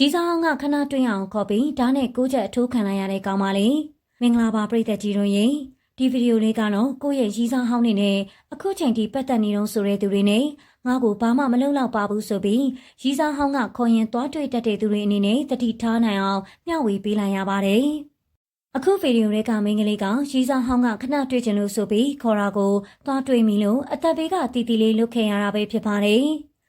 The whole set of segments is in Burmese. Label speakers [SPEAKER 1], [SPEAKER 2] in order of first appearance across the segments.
[SPEAKER 1] ရီစာဟောင်းကခဏတွင်းအောင်ခေါ်ပြီးဓာတ်နဲ့ကိုးချက်အထိုးခံလိုက်ရတဲ့ကောင်မလေးမင်္ဂလာပါပရိသတ်ကြီးတို့ရေဒီဗီဒီယိုလေးကတော့ကိုယ့်ရဲ့ရီစာဟောင်းနေနဲ့အခုချိန်ထိပတ်သက်နေတော့ဆိုတဲ့သူတွေနဲ့ငါ့ကိုဘာမှမလုပ်တော့ပါဘူးဆိုပြီးရီစာဟောင်းကခေါ်ရင်သွားတွေ့တတ်တဲ့သူတွေအနေနဲ့တတိထားနိုင်အောင်မျှဝေပေးလိုက်ရပါတယ်အခုဗီဒီယိုလေးကမင်းကလေးကရီစာဟောင်းကခဏတွေ့ချင်လို့ဆိုပြီးခေါ်တာကိုသွားတွေ့မိလို့အသက်ဘေးကတီတီလေးလွတ်ခဲ့ရတာပဲဖြစ်ပါတယ်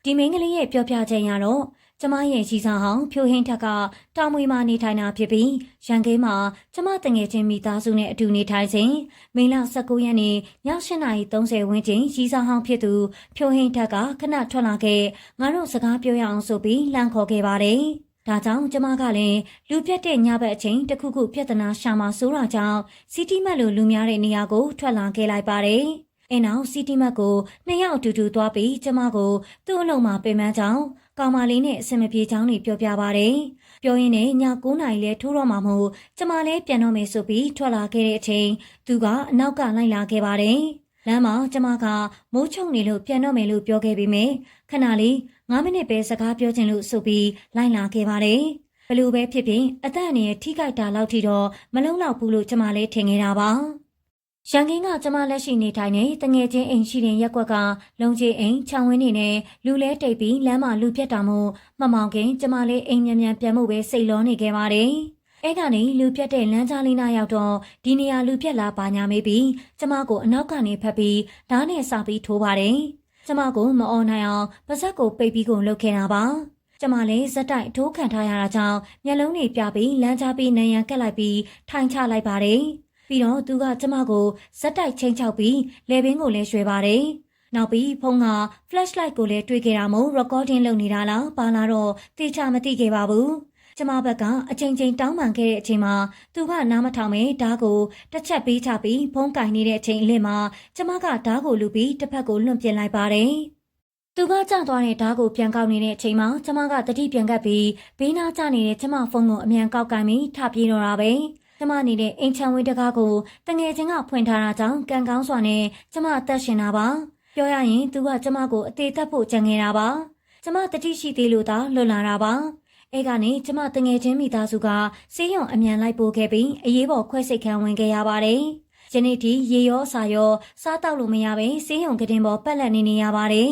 [SPEAKER 1] ဒီမင်းကလေးရဲ့ပြောပြချက်ရတော့ကျမရဲ့ရီစာဟောင်းဖြိုဟင်းထက်ကတောင်မွေမှာနေထိုင်တာဖြစ်ပြီးရန်ကင်းမှာကျမတငယ်ချင်းမိသားစုနဲ့အတူနေထိုင်စဉ်မေလ19ရက်နေ့ည8:30ဝန်းကျင်ရီစာဟောင်းဖြစ်သူဖြိုဟင်းထက်ကခဏထွက်လာခဲ့ငါတို့စကားပြောရအောင်ဆိုပြီးလှမ်းခေါ်ခဲ့ပါတယ်ဒါကြောင့်ကျမကလည်းလူပြတ်တဲ့ညဘက်အချိန်တစ်ခုခုပြဿနာရှာမှာစိုးတာကြောင့်စီတီမက်လိုလူများတဲ့နေရာကိုထွက်လာခဲ့လိုက်ပါတယ်အဲနောက်စီတီမက်ကိုနှစ်ယောက်အတူတူသွားပြီးကျမကိုသူ့အလုံးမှာပင်ပန်းကြောင်းကောင်မလေးနဲ့အစင်မပြေချောင်းတွေပြောပြပါတယ်။ပြောရင်းနဲ့ည9:00နာရီလဲထိုးတော့မှမို့ကျမလည်းပြန်တော့မယ်ဆိုပြီးထွက်လာခဲ့တဲ့အချိန်သူကအနောက်ကလိုက်လာခဲ့ပါတယ်။လမ်းမှာကျမကမိုးချုံနေလို့ပြန်တော့မယ်လို့ပြောခဲ့ပေမဲ့ခဏလေး9မိနစ်ပဲစကားပြောချင်လို့ဆိုပြီးလိုက်လာခဲ့ပါတယ်။ဘလို့ပဲဖြစ်ဖြစ်အသက်အန္တရာယ်ထိခိုက်တာလောက်ထိတော့မလုံလောက်ဘူးလို့ကျမလည်းထင်နေတာပါ။ရန်ကင်းကကျမလက်ရှိနေထိုင်နေတငယ်ချင်းအိမ်ရှိတဲ့ရက်ကွက်ကလုံကြီးအိမ်ခြံဝင်းနေနဲ့လူလဲတိတ်ပြီးလမ်းမှာလူပြတ်တာမို့မမောင်ခင်ကျမလေးအိမ်မြန်ပြန်မှုပဲစိတ်လောနေခဲ့ပါတယ်။အဲကနေလူပြတ်တဲ့လမ်းကြားလေးနားရောက်တော့ဒီနေရာလူပြတ်လာပါညာမေးပြီးကျမကိုအနောက်ကနေဖက်ပြီးဓာတ်နဲ့စာပြီးထိုးပါတယ်။ကျမကိုမအော်နိုင်အောင်ပါဇက်ကိုပိတ်ပြီးကုန်လုပ်ခဲ့တာပါ။ကျမလည်းဇက်တိုက်ထိုးခံထားရတာကြောင့်မျက်လုံးတွေပြပြီးလမ်းကြားပြီးနံရံကက်လိုက်ပြီးထိုင်ချလိုက်ပါတယ်။ပြီးတော့သူကကျမကိုဇက်တိုက်ချင်းချောက်ပြီးလေပင်ကိုလည်းရွှေပါတယ်။နောက်ပြီးဖုန်းက flashlight ကိုလည်းတွေ့ခဲ့တာမို့ recording လုပ်နေတာလားပါလာတော့သိချမသိခဲ့ပါဘူး။ကျမဘက်ကအချိန်ချင်းတောင်းပန်ခဲ့တဲ့အချိန်မှာသူကနားမထောင်မဲဓာတ်ကိုတစ်ချက်ပေးချပြီးဖုန်းကင်နေတဲ့အချိန်အလင်းမှာကျမကဓာတ်ကိုလူပြီးတစ်ဖက်ကိုလွှင့်ပြလိုက်ပါတယ်။သူကကြောက်သွားတဲ့ဓာတ်ကိုပြန်ကောက်နေတဲ့အချိန်မှာကျမကတတိပြန်ကပ်ပြီးဘေးနားကျနေတဲ့ကျမဖုန်းကိုအမြန်ကောက်ကင်ပြီးထပြေးတော့တာပဲ။ကျမနေတဲ့အိမ်ချံဝင်းတကားကိုတငယ်ချင်းကဖွင့်ထားတာကြောင့်ကန်ကောင်းစွာနဲ့ကျမအသက်ရှင်တာပါပြောရရင်သူကကျမကိုအသေးသက်ဖို့ကြံခဲ့တာပါကျမတတိရှိသေးလို့သာလွတ်လာတာပါအဲကနေကျမတငယ်ချင်းမိသားစုကစေးရုံအမြန်လိုက်ပို့ခဲ့ပြီးအရေးပေါ်ခွဲစိတ်ခန်းဝင်ခဲ့ရပါတယ်ယနေ့ဒီရေရောစာရောစားတောက်လို့မရပဲစေးရုံကတင်ပေါ်ပက်လက်နေရပါတယ်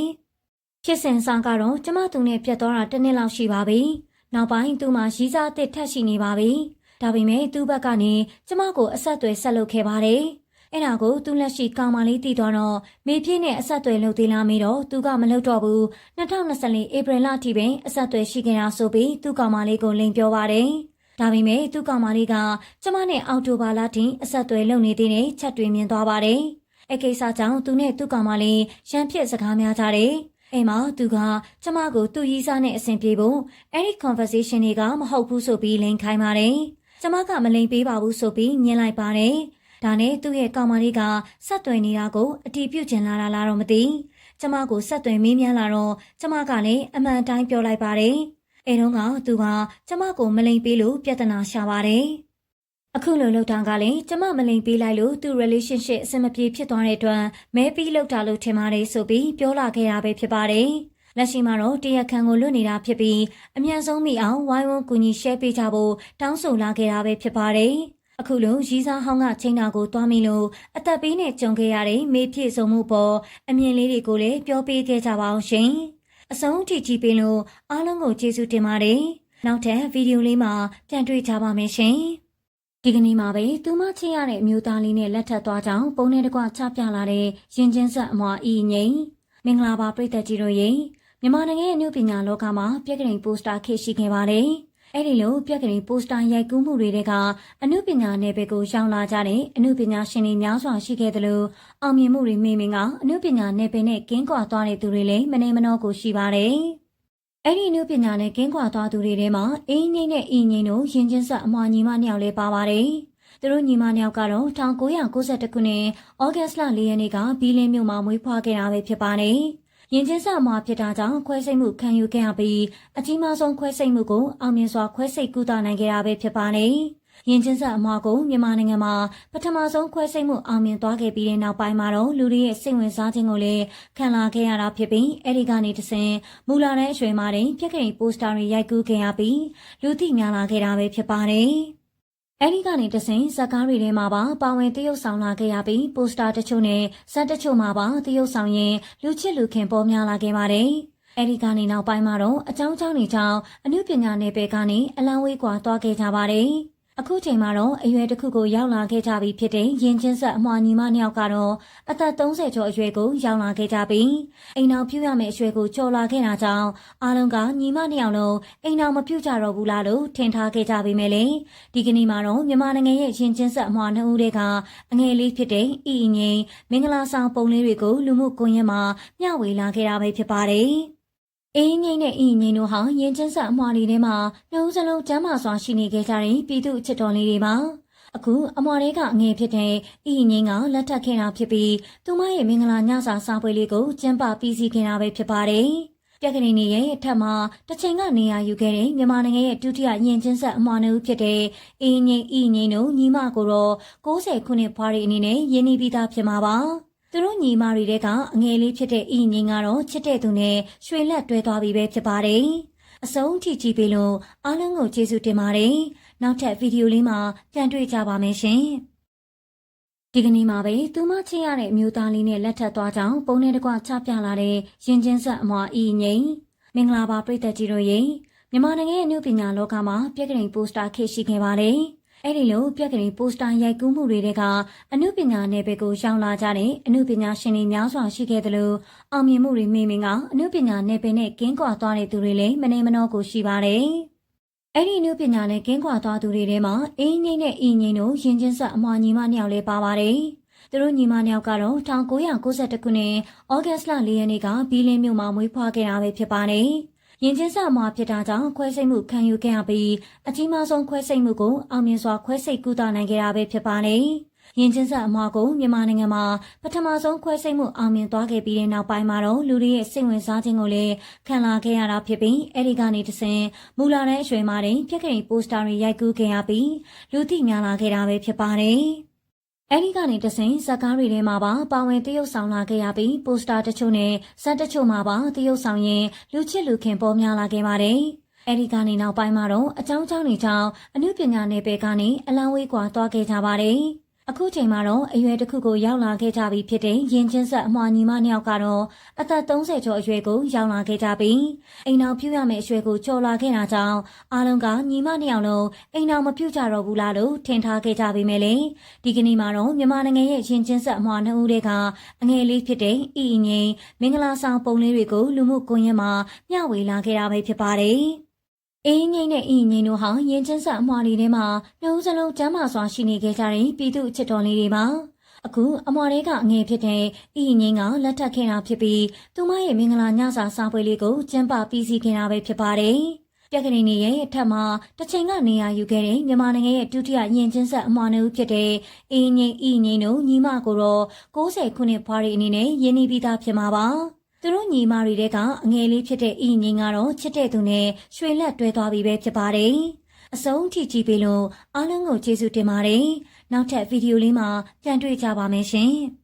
[SPEAKER 1] ဖြစ်စဉ်ဆောင်ကတော့ကျမသူနဲ့ပြတ်သွားတာတစ်နှစ်လောက်ရှိပါပြီနောက်ပိုင်းသူမှရီးစားအစ်ထက်ရှိနေပါပြီဒါပေမဲ့သူ့ဘက်ကနေကျမကိုအဆက်အသွယ်ဆက်လုပ်ခဲ့ပါတယ်။အဲ့ဒါကိုသူလက်ရှိကောင်မလေးတည်သွားတော့မေပြည့်နဲ့အဆက်အသွယ်လုပ်သေးလားမေးတော့သူကမလုပ်တော့ဘူး2024ဧပြီလအထိပဲအဆက်အသွယ်ရှိခဲ့တာဆိုပြီးသူ့ကောင်မလေးကိုလိန်ပြောပါတယ်။ဒါပေမဲ့သူ့ကောင်မလေးကကျမနဲ့အောက်တိုဘာလထိအဆက်အသွယ်လုပ်နေသေးတဲ့ချက်တွေမြင်သွားပါတယ်။အကိစ္စကြောင့်သူနဲ့သူ့ကောင်မလေးရန်ဖြစ်စကားများကြတယ်။အဲ့မှာသူကကျမကိုသူ့ရီးစားနဲ့အဆင်ပြေဖို့အဲ့ဒီ conversation တွေကမဟုတ်ဘူးဆိုပြီးလိန်ခိုင်းပါတယ်။ကျမကမလိန်ပေးပါဘူးဆိုပြီးညင်လိုက်ပါတယ်။ဒါနဲ့သူ့ရဲ့ကောင်မလေးကဆက်သွယ်နေတာကိုအတီးပြုတ်ကျင်လာတာလားတော့မသိ။ကျမကိုဆက်သွယ်မေးမြန်းလာတော့ကျမကလည်းအမှန်တိုင်းပြောလိုက်ပါတယ်။အဲတော့ကသူကကျမကိုမလိန်ပေးလို့ပြဿနာရှာပါတယ်။အခုလိုလုပ်တာကလည်းကျမမလိန်ပေးလိုက်လို့သူ့ relationship အဆင်မပြေဖြစ်သွားတဲ့အတွက်မဲပြီးလောက်တာလို့ထင်ပါတယ်ဆိုပြီးပြောလာခဲ့တာပဲဖြစ်ပါတယ်။လက်ရှိမှာတော့တရားခံကိုလွတ်နေတာဖြစ်ပြီးအမြန်ဆုံးမိအောင်ဝိုင်းဝန်းကူညီ share ပေးကြဖို့တောင်းဆိုလာခဲ့တာပဲဖြစ်ပါတယ်။အခုလိုရီးစားဟောင်းကချိန်တာကိုတွားမိလို့အသက်ပေးနဲ့ကြုံခဲ့ရတဲ့မေပြည့်စုံမှုပေါ်အမြင်လေးတွေကိုလည်းပြောပေးခဲ့ကြပါအောင်ရှင်။အဆုံးထိကြည့်ပေးလို့အားလုံးကိုကျေးဇူးတင်ပါတယ်။နောက်ထပ်ဗီဒီယိုလေးမှာပြန်တွေ့ကြပါမယ်ရှင်။ဒီကနေ့မှာပဲသူမချင်းရတဲ့အမျိုးသားလေးနဲ့လက်ထပ်သွားကြောင်းပုံနဲ့တကွချပြလာတဲ့ရင်ချင်းဆက်အမွာအီငိမ့်မင်္ဂလာပါပရိသတ်ကြီးတို့ရေမြန်မာနိုင်ငံရဲ့အနုပညာလောကမှာပြက်ကလေးပိုစတာခေတ်ရှိခဲ့ပါတယ်။အဲဒီလိုပြက်ကလေးပိုစတာရိုက်ကူးမှုတွေကအနုပညာနယ်ပယ်ကိုရောက်လာကြတဲ့အနုပညာရှင်တွေများစွာရှိခဲ့သလိုအောင်မြင်မှုတွေမိမင်ကအနုပညာနယ်ပယ်နဲ့ကင်းကွာသွားတဲ့သူတွေလည်းမနေမနှောကိုရှိပါတယ်။အဲဒီအနုပညာနဲ့ကင်းကွာသွားသူတွေထဲမှာအင်းငိမ့်နဲ့အင်းငိမ့်တို့ရင်ချင်းဆက်အမွာညီမနှစ်ယောက်လည်းပါပါတယ်။သူတို့ညီမနှစ်ယောက်ကတော့1992ခုနှစ်ဩဂတ်စ်လ4ရက်နေ့ကဘီလင်းမြို့မှာမွေးဖွားခဲ့တာပဲဖြစ်ပါတယ်။ရင်ချင်းဆက်မှာဖြစ်တာကြောင့်ခွဲစိတ်မှုခံယူခဲ့ရပြီးအကြီးမားဆုံးခွဲစိတ်မှုကိုအောင်မြင်စွာခွဲစိတ်ကုသနိုင်ခဲ့တာပဲဖြစ်ပါတယ် ရင်ချင်းဆက်အမွားကိုမြန်မာနိုင်ငံမှာပထမဆုံးခွဲစိတ်မှုအောင်မြင်သွားခဲ့ပြီးတဲ့နောက်ပိုင်းမှာတော့လူတွေရဲ့စိတ်ဝင်စားခြင်းကိုလည်းခံလာခဲ့ရတာဖြစ်ပြီးအဲဒီကနေတဆင့်မူလာတဲ့အရွယ်မှာတင်ပြက်ကလေးပိုစတာတွေရိုက်ကူးခဲ့ရပြီးလူသိများလာခဲ့တာပဲဖြစ်ပါတယ်။အဲဒီကနေတဆင့်ဇာတ်ကားတွေထဲမှာပါဝင်သရုပ်ဆောင်လာခဲ့ရပြီးပိုစတာတချို့နဲ့ဇာတ်တချို့မှာပါသရုပ်ဆောင်ရင်လူချစ်လူခင်ပေါ်များလာခဲ့ပါတယ်။အဲဒီကနေနောက်ပိုင်းမှာတော့အကြောင်းတွေကြောင့်အနုပညာနယ်ပယ်ကနေအလံဝေးကွာသွားခဲ့ကြပါတယ်။အခုချိန်မှာတော့အရွယ်တစ်ခုကိုရောက်လာခဲ့ကြပြီဖြစ်တဲ့ရင်ချင်းဆက်အမွှာညီမနှစ်ယောက်ကတော့အသက်30ကျော်အရွယ်ကိုရောက်လာခဲ့ကြပြီးအိမ်အောင်ပြုရမယ့်အရွယ်ကိုကျော်လာခဲ့တာကြောင့်အားလုံးကညီမနှစ်ယောက်လုံးအိမ်အောင်မပြုကြတော့ဘူးလားလို့ထင်ထားခဲ့ကြပေမဲ့လေဒီကနေ့မှာတော့မြန်မာနိုင်ငံရဲ့ရင်ချင်းဆက်အမွှာနှစ်ဦးတည်းကအငယ်လေးဖြစ်တဲ့အီငိမ့်မင်္ဂလာဆောင်ပုံလေးတွေကိုလူမှုကွန်ရက်မှာမျှဝေလာခဲ့တာပဲဖြစ်ပါတယ်အေးငိမ့်နဲ့အီငိမ့်တို့ဟာရင်ချင်းဆက်အမွှာတွေထဲမှာနှုတ်စလုံးကျမ်းမာစွာရှိနေခဲ့ကြတဲ့ပြည်သူ့အချစ်တော်လေးတွေပါအခုအမွှာတွေကအငယ်ဖြစ်တဲ့အီငိမ့်ကလက်ထပ်ခဲ့တာဖြစ်ပြီးသူမရဲ့မင်္ဂလာညစာစားပွဲလေးကိုကျင်းပပြီးစီးခဲ့တာပဲဖြစ်ပါတယ်ပြက်ကလေးနေရဲ့အထက်မှာတစ်ချိန်ကနေရာယူခဲ့တဲ့မြန်မာနိုင်ငံရဲ့ဒုတိယရင်ချင်းဆက်အမွှာနှုတ်ဖြစ်တဲ့အီငိမ့်တို့ညီမကိုတော့60ခုနှစ်ဖွားရီအနေနဲ့ရင်းနှီးပြီးသားဖြစ်မှာပါသူတို့ညီမတွေကအငယ်လေးဖြစ်တဲ့အီငိမ့်ကတော့ချစ်တဲ့သူနဲ့ရွှေလက်တွဲသွားပြီပဲဖြစ်ပါတယ်။အဆုံးထိကြည့်ပေးလို့အားလုံးကိုကျေးဇူးတင်ပါတယ်။နောက်ထပ်ဗီဒီယိုလေးမှာပြန်တွေ့ကြပါမယ်ရှင်။ဒီကနေ့မှာပဲသူမချစ်ရတဲ့အမျိုးသားလေးနဲ့လက်ထပ်သွားကြောင်းပုံနဲ့တကွချပြလာတဲ့ရင်ချင်းဆက်အမွှာအီငိမ့်မင်္ဂလာပါပရိသတ်ကြီးတို့ရေမြန်မာနိုင်ငံရဲ့အနုပညာလောကမှာပြက်ကလေးပိုစတာခေတ်ရှိခဲ့ပါတယ်။အဲ့ဒီလိုပြက်ကလေးပိုစတာရိုက်ကူးမှုတွေကအနုပညာနယ်ပယ်ကိုရောက်လာကြတဲ့အနုပညာရှင်တွေများစွာရှိခဲ့တယ်လို့အောင်မြင်မှုတွေမိမင်ကအနုပညာနယ်ပယ်နဲ့ကင်းကွာသွားတဲ့သူတွေလည်းမနေမနှောကိုရှိပါတယ်။အဲ့ဒီအနုပညာနဲ့ကင်းကွာသွားသူတွေထဲမှာအင်းငိမ့်နဲ့အီငိမ့်တို့ရင်ချင်းဆက်အမွှာညီမနှစ်ယောက်လည်းပါပါတယ်။သူတို့ညီမနှစ်ယောက်ကတော့1992ခုနှစ်ဩဂတ်စ်လ4ရက်နေ့ကဘီလင်းမြို့မှာမွေးဖွားခဲ့တာပဲဖြစ်ပါတယ်။ရင်ချင်းဆက်အမွှာဖြစ်တာကြောင့်ခွဲစိတ်မှုခံယူခဲ့ရပြီးအကြီးမားဆုံးခွဲစိတ်မှုကိုအောင်မြင်စွာခွဲစိတ်ကုသနိုင်ခဲ့တာပဲဖြစ်ပါတယ်။ရင်ချင်းဆက်အမွှာကိုမြန်မာနိုင်ငံမှာပထမဆုံးခွဲစိတ်မှုအောင်မြင်သွားခဲ့ပြီးတဲ့နောက်ပိုင်းမှာတော့လူတွေရဲ့စိတ်ဝင်စားခြင်းကိုလည်းခံလာခဲ့ရတာဖြစ်ပြီးအဲဒီကနေတဆင့်မူလာတဲ့အရွယ်မှာတင်ပြက်ကလေးပိုစတာတွေရိုက်ကူးခဲ့ရပြီးလူသိများလာခဲ့တာပဲဖြစ်ပါတယ်။အဲဒီကနေတဆင့်ဇာတ်ကားတွေထဲမှာပါဝင်သရုပ်ဆောင်လာခဲ့ရပြီးပိုစတာတချို့နဲ့ဇာတ်တချို့မှာပါသရုပ်ဆောင်ရင်လူချစ်လူခင်ပေါ်များလာခဲ့ပါတယ်။အဲဒီကနေနောက်ပိုင်းမှာတော့အကြောင်းတွေကြောင့်အနုပညာနယ်ပယ်ကနေအလံဝေးကွာသွားခဲ့ကြပါတယ်။အခုချိန်မှာတော့အရွယ်တစ်ခုကိုရောက်လာခဲ့ကြပြီဖြစ်တဲ့ရင်ချင်းဆက်အမွှာညီမနှစ်ယောက်ကတော့အသက်30ကျော်အရွယ်ကိုရောက်လာခဲ့ကြပြီးအိမ်အောင်ပြုရမယ့်အရွယ်ကိုကျော်လာခဲ့တာကြောင့်အားလုံးကညီမနှစ်ယောက်လုံးအိမ်အောင်မပြုကြတော့ဘူးလားလို့ထင်ထားခဲ့ကြပေမဲ့လေဒီကနေ့မှာတော့မြန်မာနိုင်ငံရဲ့ရင်ချင်းဆက်အမွှာနှစ်ဦးတည်းကအငယ်လေးဖြစ်တဲ့အီငိမ့်မင်္ဂလာဆောင်ပုံလေးတွေကိုလူမှုကွန်ရက်မှာမျှဝေလာခဲ့တာပဲဖြစ်ပါတယ်။အေးငိမ့်နဲ့အီငိမ့်တို့ဟာရင်ချင်းဆက်အမွှာတွေထဲမှာနှုတ်စလုံးကျမ်းမာစွာရှိနေခဲ့ကြတဲ့ပြည်သူ့အချစ်တော်လေးတွေပါအခုအမွှာတွေကအငယ်ဖြစ်တဲ့အီငိမ့်ကလက်ထပ်ခဲ့တာဖြစ်ပြီးသူမရဲ့မင်္ဂလာညစာစားပွဲလေးကိုကျင်းပပြီးစီးခဲ့တာပဲဖြစ်ပါတယ်ပြက်ကလေးနေရဲ့အထက်မှာတစ်ချိန်ကနေရာယူခဲ့တဲ့မြန်မာနိုင်ငံရဲ့ဒုတိယရင်ချင်းဆက်အမွှာနှုတ်ဖြစ်တဲ့အီငိမ့်တို့ညီမကိုတော့60ခုနှစ်ဖွားရီအနေနဲ့ရင်းနှီးပြီးသားဖြစ်မှာပါသူတို့ညီမတွေကအငယ်လေးဖြစ်တဲ့အီငိမ့်ကတော့ချစ်တဲ့သူနဲ့ရွှေလက်တွဲသွားပြီပဲဖြစ်ပါတယ်။အဆုံးထိကြည့်ပေးလို့အားလုံးကိုကျေးဇူးတင်ပါတယ်။နောက်ထပ်ဗီဒီယိုလေးမှာပြန်တွေ့ကြပါမယ်ရှင်။